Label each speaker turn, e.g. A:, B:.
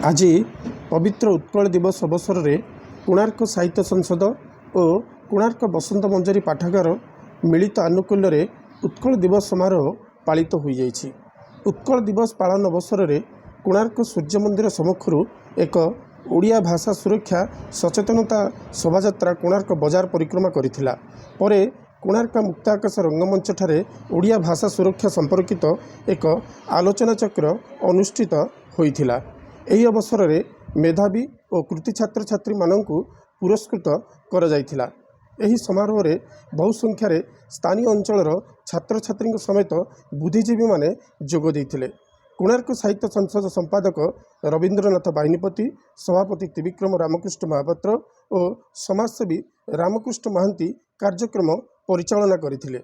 A: आज पवित्र उत्कल दिवस अवसर में कोणार्क साहित्य संसद और कोणार्क बसंत मंजरी पाठागार मिलित आनुकूल्य रे उत्कल दिवस समारोह पालित हो जाइछि। उत्कल दिवस पालन अवसर में कोणार्क सूर्य मंदिर सम्मुखରୁ एक ओडिया भाषा सुरक्षा सचेतनता शोभायात्रा कोणार्क बजार परिक्रमा करिथिला। परे कोणार्क मुक्ताकाश रंगमंच ठारे ओडिया भाषा सुरक्षा संपर्कित एक आलोचना चक्र अनुष्ठित होइथिला। एही अवसर में मेधावी और कृति छात्र छात्री माननकु पुरस्कृत करा जाइथिला। एही समारोह रे बहु संख्यार स्थानीय अंचलर छात्र छात्री समेत बुद्धिजीवी माने जोग देइथिले। कोणार्क साहित्य संसद संपादक रवींद्रनाथ बाहिनीपति, सभापति त्रिविक्रम रामकृष्ण महापात्र और समाजसेवी रामकृष्ण महांती कार्यक्रम परिचालना करथिले।